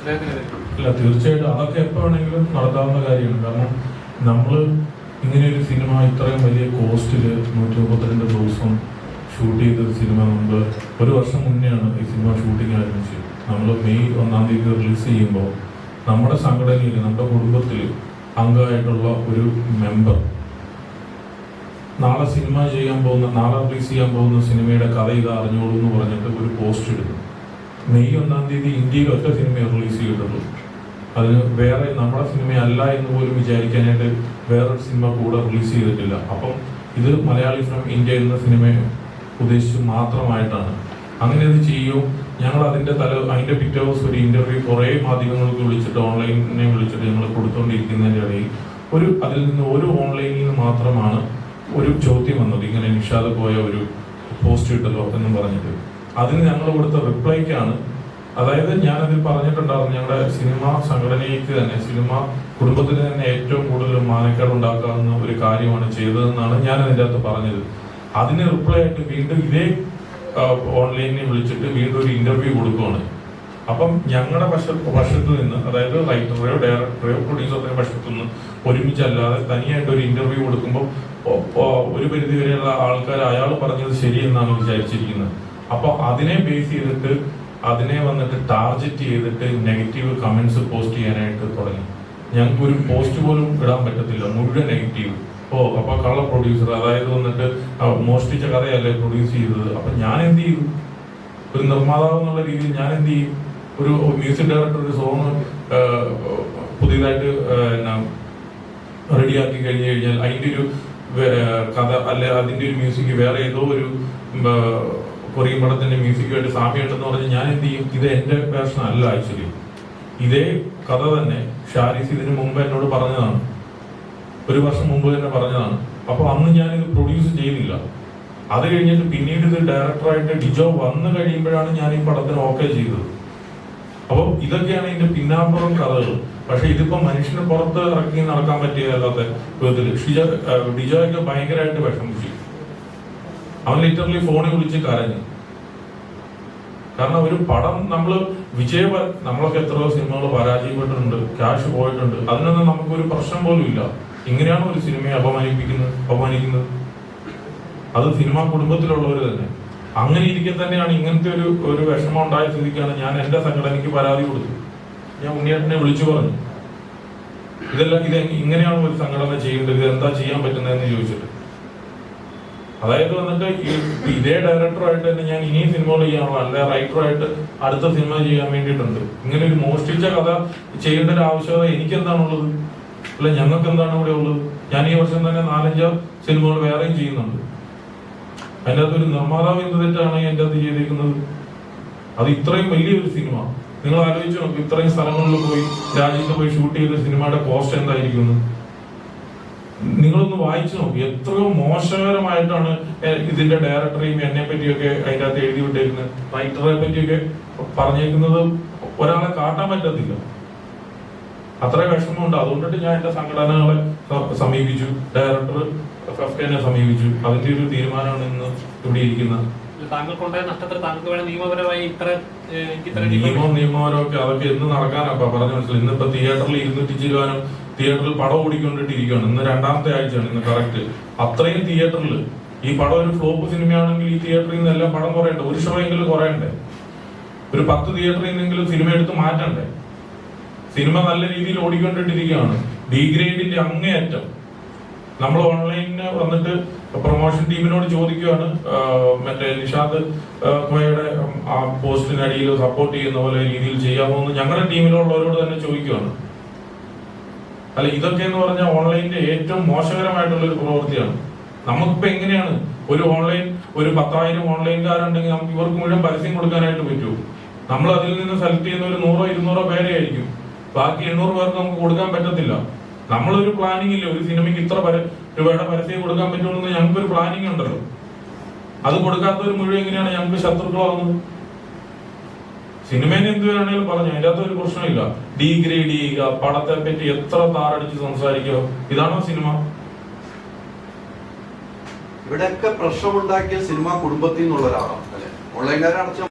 ഇല്ല, തീർച്ചയായിട്ടും അതൊക്കെ എപ്പോൾ വേണമെങ്കിലും നടത്താവുന്ന കാര്യമാണ്. കാരണം നമ്മൾ ഇങ്ങനെയൊരു സിനിമ ഇത്രയും വലിയ കോസ്റ്റില് 132 ദിവസം ഷൂട്ട് ചെയ്തൊരു സിനിമ നമ്മൾ ഒരു വർഷം മുന്നെയാണ് ഈ സിനിമ ഷൂട്ടിങ് ആരംഭിച്ചത്. നമ്മൾ മെയ് 1-ാം തീയതി റിലീസ് ചെയ്യുമ്പോൾ നമ്മുടെ സംഘടനയിൽ, നമ്മുടെ കുടുംബത്തിൽ അംഗമായിട്ടുള്ള ഒരു മെമ്പർ നാളെ നാളെ റിലീസ് ചെയ്യാൻ പോകുന്ന സിനിമയുടെ കഥ ഇത് അറിഞ്ഞോളൂ എന്ന് പറഞ്ഞിട്ട് ഒരു പോസ്റ്റ് ഇടുന്നു. മെയ് 1-ാം തീയതി ഇന്ത്യയിൽ ഒറ്റ സിനിമയെ റിലീസ് ചെയ്തിട്ടുള്ളൂ. അതിന് വേറെ നമ്മുടെ സിനിമയല്ല എന്ന് പോലും വിചാരിക്കാനായിട്ട് വേറൊരു സിനിമ കൂടെ റിലീസ് ചെയ്തിട്ടില്ല. അപ്പം ഇത് മലയാളി ഫ്രം ഇന്ത്യ എന്ന സിനിമയെ ഉദ്ദേശിച്ച് മാത്രമായിട്ടാണ്. അങ്ങനെ ഇത് ചെയ്യും. ഞങ്ങൾ അതിൻ്റെ പിറ്റേ ദിവസം ഒരു ഇന്റർവ്യൂ കുറേ മാധ്യമങ്ങൾക്ക് വിളിച്ചിട്ട്, ഓൺലൈനെ വിളിച്ചിട്ട് ഞങ്ങൾ കൊടുത്തുകൊണ്ടിരിക്കുന്നതിൻ്റെ ഇടയിൽ അതിൽ നിന്ന് ഒരു ഓൺലൈനിൽ നിന്ന് മാത്രമാണ് ഒരു ചോദ്യം വന്നത്, ഇങ്ങനെ നിഷാദ് പോയ ഒരു പോസ്റ്റ് ഇട്ടല്ലോ എന്നും പറഞ്ഞിട്ട്. അതിന് ഞങ്ങൾ കൊടുത്ത റിപ്ലൈക്കാണ്, അതായത് ഞാനതിൽ പറഞ്ഞിട്ടുണ്ടായിരുന്നു, ഞങ്ങളുടെ സിനിമ സംഘടനയ്ക്ക് തന്നെ, സിനിമ കുടുംബത്തിന് തന്നെ ഏറ്റവും കൂടുതൽ മാനക്കേട് ഉണ്ടാക്കാവുന്ന ഒരു കാര്യമാണ് ചെയ്തതെന്നാണ് ഞാൻ അതിൻ്റെ അകത്ത് പറഞ്ഞത്. അതിന് റിപ്ലൈ ആയിട്ട് വീണ്ടും ഇതേ ഓൺലൈനിൽ വിളിച്ചിട്ട് വീണ്ടും ഒരു ഇന്റർവ്യൂ കൊടുക്കുകയാണ്. അപ്പം ഞങ്ങളുടെ വശത്തു നിന്ന്, അതായത് റൈറ്ററെയോ ഡയറക്ടറെയോ പ്രൊഡ്യൂസറുടെയോ വശത്തു നിന്ന് ഒരുമിച്ചല്ലാതെ തനിയായിട്ട് ഒരു ഇന്റർവ്യൂ കൊടുക്കുമ്പോൾ ഒരു പരിധി വരെയുള്ള ആൾക്കാർ അയാൾ പറഞ്ഞത് ശരിയെന്നാണ് വിചാരിച്ചിരിക്കുന്നത്. അപ്പോൾ അതിനെ ബേസ് ചെയ്തിട്ട് അതിനെ വന്നിട്ട് ടാർഗറ്റ് ചെയ്തിട്ട് നെഗറ്റീവ് കമന്റ്സ് പോസ്റ്റ് ചെയ്യാനായിട്ട് തുടങ്ങി. ഞങ്ങൾക്ക് ഒരു പോസ്റ്റ് പോലും ഇടാൻ പറ്റത്തില്ല, മുഴുവൻ നെഗറ്റീവ്. അപ്പൊ കള്ള പ്രൊഡ്യൂസർ, അതായത് വന്നിട്ട് മോഷ്ടിച്ച കഥയല്ലേ പ്രൊഡ്യൂസ് ചെയ്തത്. അപ്പൊ ഞാൻ എന്ത് ചെയ്തു? ഒരു നിർമ്മാതാവ് എന്നുള്ള രീതിയിൽ ഞാൻ എന്ത് ചെയ്യും? ഒരു മ്യൂസിക് ഡയറക്ടർ ഒരു സോങ് പുതിയതായിട്ട് റെഡിയാക്കി കഴിഞ്ഞു കഴിഞ്ഞാൽ അതിന്റെ ഒരു കഥ അല്ലെ അതിന്റെ ഒരു മ്യൂസിക് വേറെ ഏതോ ഒരു കൊറിയൻ പടത്തിന്റെ മ്യൂസിക്കുമായിട്ട് സാമ്യമുണ്ടെന്ന് പറഞ്ഞ് ഞാൻ എന്ത് ചെയ്യും? ഇത് എന്റെ വേർഷൻ അല്ല. ആക്ച്വലി ഇതേ കഥ തന്നെ ഷാരിസ് ഇതിനു മുമ്പ് എന്നോട് പറഞ്ഞതാണ്, ഒരു വർഷം മുമ്പ് തന്നെ പറഞ്ഞതാണ്. അപ്പൊ അന്ന് ഞാനിത് പ്രൊഡ്യൂസ് ചെയ്തില്ല. അത് കഴിഞ്ഞിട്ട് പിന്നീട് ഇത് ഡയറക്ടറായിട്ട് ഡിജോ വന്നു കഴിയുമ്പോഴാണ് ഞാൻ ഈ പടത്തിന് ഓക്കെ ചെയ്തത്. അപ്പം ഇതൊക്കെയാണ് ഇതിന്റെ പിന്നാമ്പുറം കഥകൾ. പക്ഷെ ഇതിപ്പോ മനുഷ്യന് പുറത്ത് ഇറക്കി നടക്കാൻ പറ്റിയല്ലാത്ത വിധത്തിൽ ഡിജോയൊക്കെ ഭയങ്കരമായിട്ട് വിഷമിച്ചു. അവൻ ലിറ്ററലി ഫോണിൽ വിളിച്ച് കരഞ്ഞു. കാരണം ഒരു പടം നമ്മളൊക്കെ എത്രയോ സിനിമകൾ പരാജയപ്പെട്ടിട്ടുണ്ട്, ക്യാഷ് പോയിട്ടുണ്ട്. അതിനൊന്നും നമുക്കൊരു പ്രശ്നം പോലും ഇല്ല. ഇങ്ങനെയാണ് ഒരു സിനിമയെ അപമാനിക്കുന്നത്. അത് സിനിമാ കുടുംബത്തിലുള്ളവർ തന്നെ. അങ്ങനെ ഇരിക്കെ തന്നെയാണ് ഇങ്ങനത്തെ ഒരു വിഷമം ഉണ്ടായ സ്ഥിതിക്കാണ് ഞാൻ എന്റെ സംഘടനയ്ക്ക് പരാതി കൊടുത്തു. ഞാൻ ഉണ്ണിയേട്ടനെ വിളിച്ചു പറഞ്ഞു, ഇത് ഇങ്ങനെയാണ് ഒരു സംഘടന ചെയ്യേണ്ടത്, ഇത് എന്താ ചെയ്യാൻ പറ്റുന്നതെന്ന് ചോദിച്ചിട്ട്. അതായത് വന്നിട്ട് ഇതേ ഡയറക്ടറായിട്ട് തന്നെ ഞാൻ ഇനിയും സിനിമകൾ ചെയ്യാനുള്ള, അല്ലെ റൈറ്ററായിട്ട് അടുത്ത സിനിമ ചെയ്യാൻ വേണ്ടിയിട്ടുണ്ട്. ഇങ്ങനെ ഒരു മോഷ്ടിച്ച കഥ ചെയ്യേണ്ട ഒരു ആവശ്യകത എനിക്കെന്താണുള്ളത്? അല്ല, ഞങ്ങൾക്ക് എന്താണ് ഇവിടെ ഉള്ളത്? ഞാൻ ഈ വർഷം തന്നെ 4-5 സിനിമകൾ വേറെയും ചെയ്യുന്നുണ്ട്. അതിൻ്റെ അകത്ത് ഒരു നിർമ്മാതാവ് എന്ത് തെറ്റാണ് എൻ്റെ അകത്ത് ചെയ്തിരിക്കുന്നത്? അത് ഇത്രയും വലിയൊരു സിനിമ നിങ്ങൾ ആലോചിച്ച് നോക്കും. ഇത്രയും സ്ഥലങ്ങളിൽ പോയി, രാജ്യത്ത് പോയി ഷൂട്ട് ചെയ്ത സിനിമയുടെ കോസ്റ്റ് എന്തായിരിക്കും? നിങ്ങളൊന്ന് വായിച്ചു നോക്കി. എത്രയോ മോശകരമായിട്ടാണ് ഇതിന്റെ ഡയറക്ടറെയും എന്നെ പറ്റിയൊക്കെ അതിൻ്റെ അകത്ത് എഴുതി വിട്ടേക്കുന്നത്. റൈറ്ററെ പറ്റിയൊക്കെ പറഞ്ഞേക്കുന്നത് ഒരാളെ കാട്ടാൻ പറ്റത്തില്ല. അത്ര വിഷമമുണ്ട്. അതുകൊണ്ടിട്ട് ഞാൻ എന്റെ സംഘടനകളെ സമീപിച്ചു, ഡയറക്ടർ ഫെഫ്കനെ സമീപിച്ചു. അതിന്റെ ഒരു തീരുമാനമാണ് ഇന്ന് ഇവിടെ ഇരിക്കുന്നത്. നിയമപരമൊക്കെ അതൊക്കെ എന്ന് നടക്കാനൊക്കെ പറഞ്ഞു മനസ്സിലായി. ഇന്നിപ്പോ തിയേറ്ററിൽ 200 രൂപ തിയേറ്ററിൽ പടം ഓടിക്കൊണ്ടിട്ടിരിക്കുകയാണ്. ഇന്ന് 2ാമത്തെ ആഴ്ചയാണ്, ഇന്ന് കറക്റ്റ്. അത്രയും തിയേറ്ററിൽ ഈ പടം ഒരു ഫ്ലോപ്പ് സിനിമയാണെങ്കിൽ ഈ തിയേറ്ററിൽ നിന്ന് എല്ലാം പടം കുറയണ്ടേ? ഒരു ഷോ എങ്കിലും കുറയണ്ടേ? ഒരു 10 തിയേറ്ററിൽ നിന്നെങ്കിലും സിനിമ എടുത്ത് മാറ്റണ്ടേ? സിനിമ നല്ല രീതിയിൽ ഓടിക്കൊണ്ടിട്ടിരിക്കുകയാണ്. ഡിഗ്രേഡിന്റെ അങ്ങേയറ്റം. നമ്മൾ ഓൺലൈനിന് വന്നിട്ട് പ്രൊമോഷൻ ടീമിനോട് ചോദിക്കുകയാണ്, മറ്റേ നിഷാദ് കോയയുടെ ആ പോസ്റ്റിനടിയിൽ സപ്പോർട്ട് ചെയ്യുന്ന പോലെ രീതിയിൽ ചെയ്യാമോ എന്ന് ഞങ്ങളുടെ ടീമിലുള്ളവരോട് തന്നെ ചോദിക്കുകയാണ്. അല്ല, ഇതൊക്കെ എന്ന് പറഞ്ഞാൽ ഓൺലൈനിന്റെ ഏറ്റവും മോശകരമായിട്ടുള്ള ഒരു പ്രവൃത്തിയാണ്. നമുക്കിപ്പോ എങ്ങനെയാണ് ഒരു 10,000 ഓൺലൈൻകാരുണ്ടെങ്കിൽ നമുക്ക് ഇവർക്ക് മുഴുവൻ പരസ്യം കൊടുക്കാനായിട്ട് പറ്റുമോ? നമ്മൾ അതിൽ നിന്ന് സെലക്ട് ചെയ്യുന്ന ഒരു 100-200 പേരെ ആയിരിക്കും. ബാക്കി 800 പേർക്ക് നമുക്ക് കൊടുക്കാൻ പറ്റത്തില്ല. നമ്മളൊരു പ്ലാനിങ് ഇല്ല, ഒരു സിനിമയ്ക്ക് ഇത്ര രൂപയുടെ പരസ്യം കൊടുക്കാൻ പറ്റുമെന്ന് ഞങ്ങൾക്കൊരു പ്ലാനിങ് ഉണ്ടല്ലോ. അത് കൊടുക്കാത്തവർ മുഴുവൻ എങ്ങനെയാണ് ഞങ്ങൾക്ക് ശത്രുക്കളാവുന്നത്? സിനിമേനെ എന്ത് വേണമെങ്കിലും പറഞ്ഞു, അതിൻ്റെ അകത്ത് ഒരു പ്രശ്നമില്ല. ഡീഗ്രേഡ് ചെയ്യുക, പടത്തെ പറ്റി എത്ര താറടിച്ച് സംസാരിക്കുക, ഇതാണോ സിനിമ? ഇവിടെയൊക്കെ പ്രശ്നമുണ്ടാക്കിയ സിനിമ കുടുംബത്തിൽ നിന്നുള്ള ഒരാളാണ് അല്ലെ? ഓൺലൈൻകാരെ അടച്ച